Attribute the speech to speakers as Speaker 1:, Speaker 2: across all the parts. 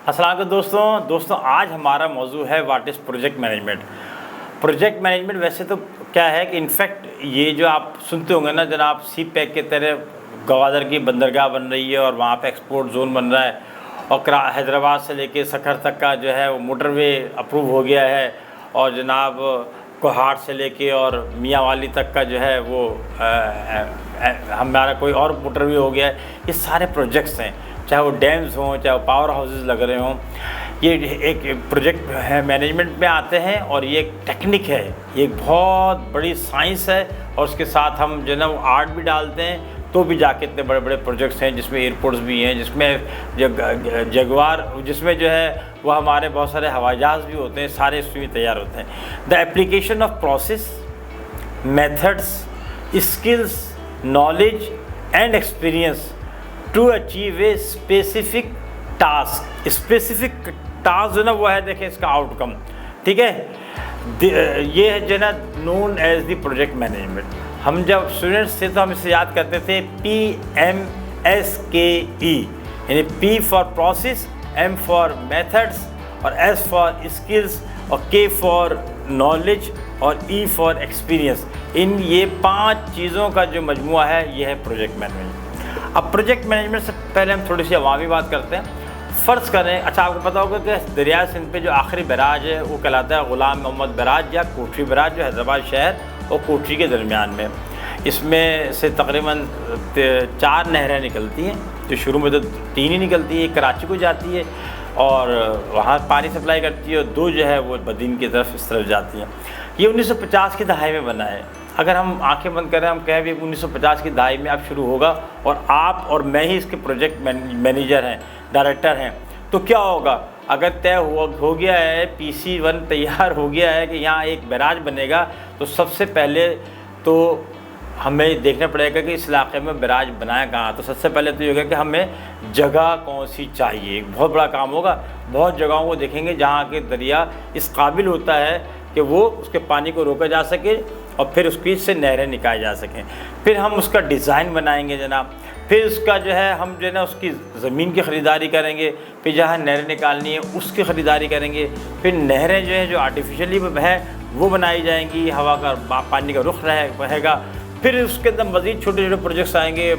Speaker 1: السلام علیکم دوستوں آج ہمارا موضوع ہے what is project management. Project management ویسے تو کیا ہے کہ انفیکٹ یہ جو آپ سنتے ہوں گے نا جناب، سی پیک کے طرح گوادر کی بندرگاہ بن رہی ہے اور وہاں پہ ایکسپورٹ زون بن رہا ہے، اور حیدرآباد سے لے کے سکھر تک کا جو ہے وہ موٹر وے اپروو ہو گیا ہے، اور جناب کوہاٹ سے لے کے اور میاں والی تک کا جو ہے وہ ہمارا کوئی اور موٹر وے ہو گیا ہے۔ یہ سارے پروجیکٹس ہیں، چاہے وہ ڈیمز ہوں، چاہے وہ پاور ہاؤسز لگ رہے ہوں، یہ ایک پروجیکٹ ہے مینجمنٹ میں آتے ہیں، اور یہ ایک ٹیکنک ہے، یہ ایک بہت بڑی سائنس ہے، اور اس کے ساتھ ہم جو ہے نا وہ آرٹ بھی ڈالتے ہیں، تو بھی جا کے اتنے بڑے بڑے پروجیکٹس ہیں جس میں ایئرپورٹس بھی ہیں، جس میں جگوار، جس میں جو ہے وہ ہمارے بہت سارے ہوائی جہاز بھی ہوتے ہیں، سارے اس میں تیار ہوتے ہیں۔ The application of process, methods, skills, knowledge and experience to achieve a specific task. Specific task جو ہے نا وہ ہے، دیکھیں اس کا آؤٹ کم، ٹھیک ہے، یہ ہے جو ہے نا known as the project management. ہم جب اسٹوڈنٹس تھے تو ہم اسے یاد کرتے تھے PMSKE، یعنی P for process, M for methods, اور S فار اسکلس، اور K فار نالج، اور E فار ایکسپیرئنس۔ یہ 5 چیزوں کا جو مجموعہ ہے یہ ہے پروجیکٹ مینجمنٹ۔ اب پروجیکٹ مینجمنٹ سے پہلے ہم تھوڑی سی عوامی بات کرتے ہیں۔ فرض کریں، اچھا آپ کو پتہ ہوگا کہ دریائے سندھ پہ جو آخری بیراج ہے وہ کہلاتا ہے غلام محمد بیراج یا کوٹھی بیراج، جو حیدرآباد شہر اور کوٹھی کے درمیان میں۔ اس میں سے تقریباً 4 نہریں نکلتی ہیں، جو شروع میں تو 3 ہی نکلتی ہے، ایک کراچی کو جاتی ہے اور وہاں پانی سپلائی کرتی ہے، اور 2 جو ہے وہ بدین کی طرف اس طرف جاتی ہیں۔ یہ 1950 کی دہائی میں بنا ہے۔ اگر ہم آنکھیں بند کریں، ہم کہیں بھی 1950 کی دہائی میں اب شروع ہوگا اور آپ اور میں ہی اس کے پروجیکٹ مینیجر ہیں، ڈائریکٹر ہیں، تو کیا ہوگا؟ اگر طے ہو گیا ہے، PC1 تیار ہو گیا ہے کہ یہاں ایک بیراج بنے گا، تو سب سے پہلے تو ہمیں دیکھنا پڑے گا کہ اس علاقے میں بیراج بنایا کہاں۔ تو سب سے پہلے تو یہ ہوگا کہ ہمیں جگہ کون سی چاہیے، ایک بہت بڑا کام ہوگا۔ بہت جگہوں کو دیکھیں گے جہاں کہ دریا اس قابل ہوتا ہے کہ وہ اس کے پانی کو روکا جا سکے، اور پھر اس کی سے نہریں نکالی جا سکیں۔ پھر ہم اس کا ڈیزائن بنائیں گے جناب، پھر اس کا جو ہے ہم جو ہے نا اس کی زمین کی خریداری کریں گے، پھر جہاں نہریں نکالنی ہے اس کی خریداری کریں گے، پھر نہریں جو ہیں جو آرٹیفیشلی ہیں وہ بنائی جائیں گی، ہوا کا پانی کا رخ رہے گا۔ پھر اس کے اندر مزید چھوٹے چھوٹے پروجیکٹس آئیں گے،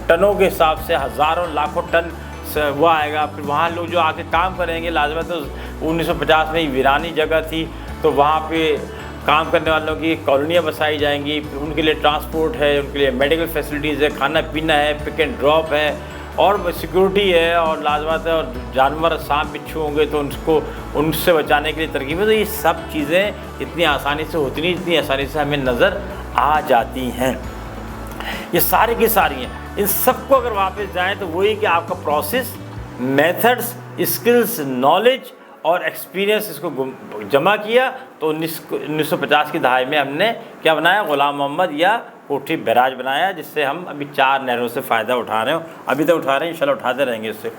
Speaker 1: ٹنوں کے حساب سے ہزاروں لاکھوں ٹن وہ آئے گا۔ پھر وہاں لوگ جو آ کے کام کریں گے، لازمہ تو 1950 میں ویرانی جگہ تھی، تو وہاں پہ کام کرنے والوں کی کالونیاں بسائی جائیں گی، ان کے لیے ٹرانسپورٹ ہے، ان کے لیے میڈیکل فیسلٹیز ہے، کھانا پینا ہے، پک اینڈ ڈراپ ہے، اور سیکورٹی ہے، اور لازمات ہے، اور جانور سانپ بچھو ہوں گے تو ان سے بچانے کے لیے ترکیبیں۔ تو یہ سب چیزیں اتنی آسانی سے ہوتی نہیں، اتنی آسانی سے ہمیں نظر آ جاتی ہیں۔ یہ ساری کی ساری ہیں، ان سب کو اگر واپس جائیں تو وہی کہ آپ کا پروسیس، میتھڈس، اسکلس، نالج اور ایکسپیرئنس، اس کو جمع کیا تو 1950 کی دہائی میں ہم نے کیا بنایا؟ غلام محمد یا کوٹھی بیراج بنایا، جس سے ہم ابھی 4 نہروں سے فائدہ اٹھا رہے ہیں، ابھی تک اٹھا رہے ہیں، انشاءاللہ اٹھاتے رہیں گے اس سے۔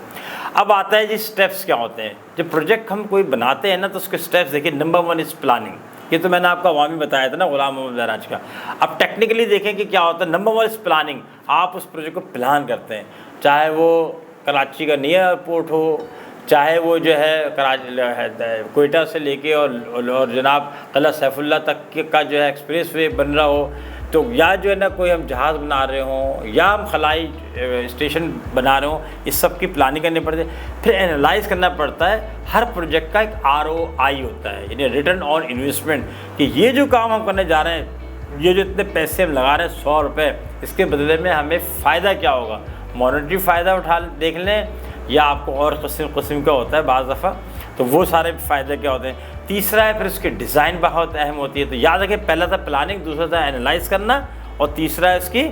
Speaker 1: اب آتا ہے جی سٹیپس کیا ہوتے ہیں۔ جب پروجیکٹ ہم کوئی بناتے ہیں نا تو اس کے سٹیپس دیکھیں۔ Number 1 is planning. یہ تو میں نے آپ کو عوامی بتایا تھا نا غلام محمد بیراج کا۔ اب ٹیکنیکلی دیکھیں کہ کیا ہوتا ہے۔ Number 1 is planning. آپ اس پروجیکٹ کو پلان کرتے ہیں، چاہے وہ کراچی کا نیا ایئرپورٹ ہو، چاہے وہ جو ہے کوئٹہ سے لے کے اور جناب قلعہ سیف اللہ تک کا جو ہے ایکسپریس وے بن رہا ہو، تو یا جو ہے نا کوئی ہم جہاز بنا رہے ہوں، یا ہم خلائی اسٹیشن بنا رہے ہوں، اس سب کی پلاننگ کرنی پڑتی ہے۔ پھر اینالائز کرنا پڑتا ہے۔ ہر پروجیکٹ کا ایک ROI ہوتا ہے، یعنی ریٹرن آن انویسٹمنٹ، کہ یہ جو کام ہم کرنے جا رہے ہیں، یہ جو اتنے پیسے ہم لگا رہے ہیں 100 روپے، اس کے بدلے میں ہمیں فائدہ کیا ہوگا؟ مانیٹری فائدہ دیکھ لیں، یا آپ کو اور قسم کا ہوتا ہے بعض دفعہ، تو وہ سارے فائدے کیا ہوتے ہیں۔ تیسرا ہے پھر اس کے ڈیزائن بہت اہم ہوتی ہے۔ تو یاد رکھیں، پہلا تھا پلاننگ، دوسرا تھا اینالائز کرنا، اور تیسرا ہے اس کی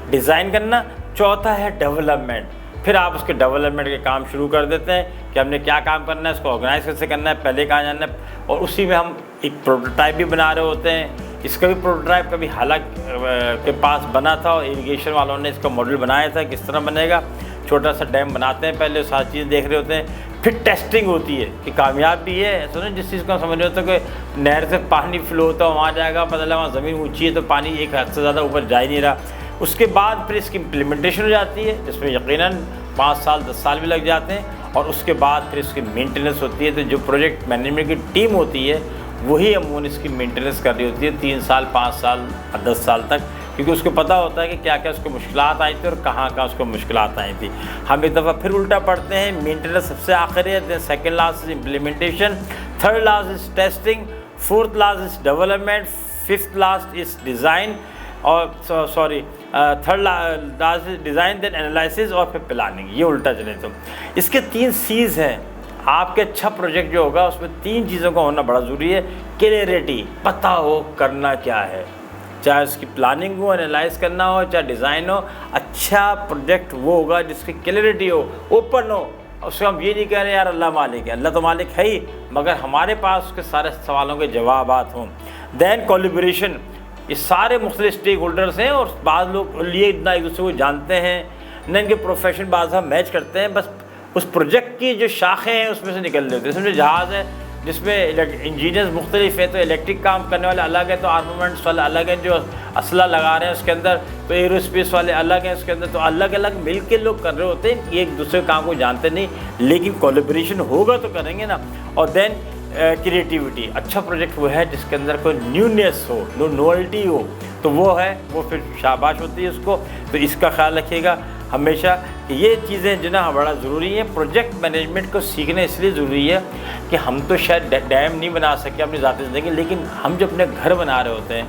Speaker 1: ڈیزائن کرنا، چوتھا ہے ڈیولپمنٹ۔ پھر آپ اس کے ڈیولپمنٹ کے کام شروع کر دیتے ہیں کہ ہم نے کیا کام کرنا ہے، اس کو آرگنائز کیسے کرنا ہے، پہلے کہاں جانا ہے، اور اسی میں ہم ایک پروٹوٹائپ بھی بنا رہے ہوتے ہیں۔ اس کا بھی پروٹوٹائپ کبھی حالانکہ کے پاس بنا تھا، اور اریگیشن والوں نے اس کا ماڈل بنایا تھا کس طرح بنے گا۔ چھوٹا سا ڈیم بناتے ہیں، پہلے ساری چیزیں دیکھ رہے ہوتے ہیں، پھر ٹیسٹنگ ہوتی ہے کہ کامیاب بھی ہے۔ سنیں، جس چیز کو ہم سمجھ رہے ہوتے ہیں کہ نہر سے پانی فلو ہوتا ہے، وہاں جائے گا، پتہ لگا وہاں زمین اونچی ہے تو پانی ایک حد سے زیادہ اوپر جا ہی نہیں رہا۔ اس کے بعد پھر اس کی امپلیمنٹیشن ہو جاتی ہے، جس میں یقیناً 5 سال 10 سال بھی لگ جاتے ہیں، اور اس کے بعد پھر اس کی مینٹیننس ہوتی ہے. تو جو پروجیکٹ مینجمنٹ کی ٹیم ہوتی ہے وہی عموماً اس کی مینٹیننس کر رہی ہوتی ہے 3 سال 5 سال 10 سال تک, کیونکہ اس کو پتہ ہوتا ہے کہ کیا کیا اس کو مشکلات آئی تھی اور کہاں کہاں اس کو مشکلات آئی تھی. ہم ایک دفعہ پھر الٹا پڑھتے ہیں, مینٹیننس سب سے آخر ہے, then second last is implementation, third last is testing, fourth last is development, fifth last is design, اور third last is design, then analysis, اور پھر پلاننگ. یہ الٹا چلے تو اس کے 3 C's ہیں. آپ کے اچھا پروجیکٹ جو ہوگا اس میں 3 چیزوں کا ہونا بڑا ضروری ہے. کلیئرٹی, پتہ ہو کرنا کیا ہے, چاہے اس کی پلاننگ ہو, انالائز کرنا ہو, چاہے ڈیزائن ہو. اچھا پروجیکٹ وہ ہوگا جس کی کلیئرٹی ہو, اوپن ہو. اس کو ہم یہ نہیں کہہ رہے یار اللہ مالک ہے, اللہ تو مالک ہے ہی, مگر ہمارے پاس اس کے سارے سوالوں کے جوابات ہوں. دین کولیبریشن, یہ سارے مختلف اسٹیک ہولڈرس ہیں اور بعض لوگ لیے اتنا ایک دوسرے کو جانتے ہیں نہ, ان کے پروفیشن بعض ہم میچ کرتے ہیں, بس اس پروجیکٹ کی جو شاخیں ہیں اس میں سے نکل رہے ہوتے ہیں. اس میں جہاز ہے جس میں انجینئرز مختلف ہیں, تو الیکٹرک کام کرنے والے الگ ہیں, تو آرمامنٹس والے الگ ہیں جو اسلحہ لگا رہے ہیں اس کے اندر, تو ایرو اسپیس والے الگ ہیں اس کے اندر, تو الگ الگ مل کے لوگ کر رہے ہوتے ہیں. یہ ایک دوسرے کام کو جانتے نہیں, لیکن کولیبریشن ہوگا تو کریں گے نا. اور دین کریٹیوٹی, اچھا پروجیکٹ وہ ہے جس کے اندر کوئی نیونیس ہو, نوولٹی ہو, تو وہ ہے, وہ پھر شاباش ہوتی ہے اس کو. تو اس کا خیال رکھیے گا ہمیشہ کہ یہ چیزیں جو نا بڑا ضروری ہیں. پروجیکٹ مینجمنٹ کو سیکھنا اس لیے ضروری ہے کہ ہم تو شاید ڈیم نہیں بنا سکے اپنی ذاتی زندگی, لیکن ہم جو اپنے گھر بنا رہے ہوتے ہیں,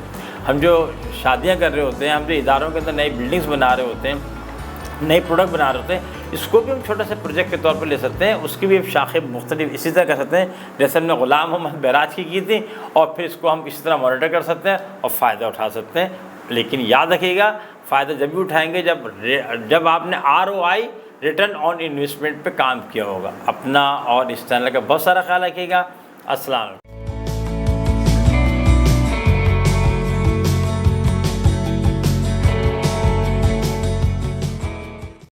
Speaker 1: ہم جو شادیاں کر رہے ہوتے ہیں, ہم جو اداروں کے اندر نئی بلڈنگس بنا رہے ہوتے ہیں, نئے پروڈکٹ بنا رہے ہوتے ہیں, اس کو بھی ہم چھوٹا سا پروجیکٹ کے طور پر لے سکتے ہیں. اس کی بھی شاخیں مختلف اسی طرح کر سکتے ہیں جیسے ہم نے غلام محمد بیراج کی تھی, اور پھر اس کو ہم اسی طرح مانیٹر کر سکتے ہیں اور فائدہ اٹھا سکتے ہیں. لیکن یاد رکھیے گا فائدہ جب بھی اٹھائیں گے جب آپ نے ROI ریٹرن آن انویسٹمنٹ پہ کام کیا ہوگا. اپنا اور اس چینل کا بہت سارا خیال رکھیے گا. السلام علیکم.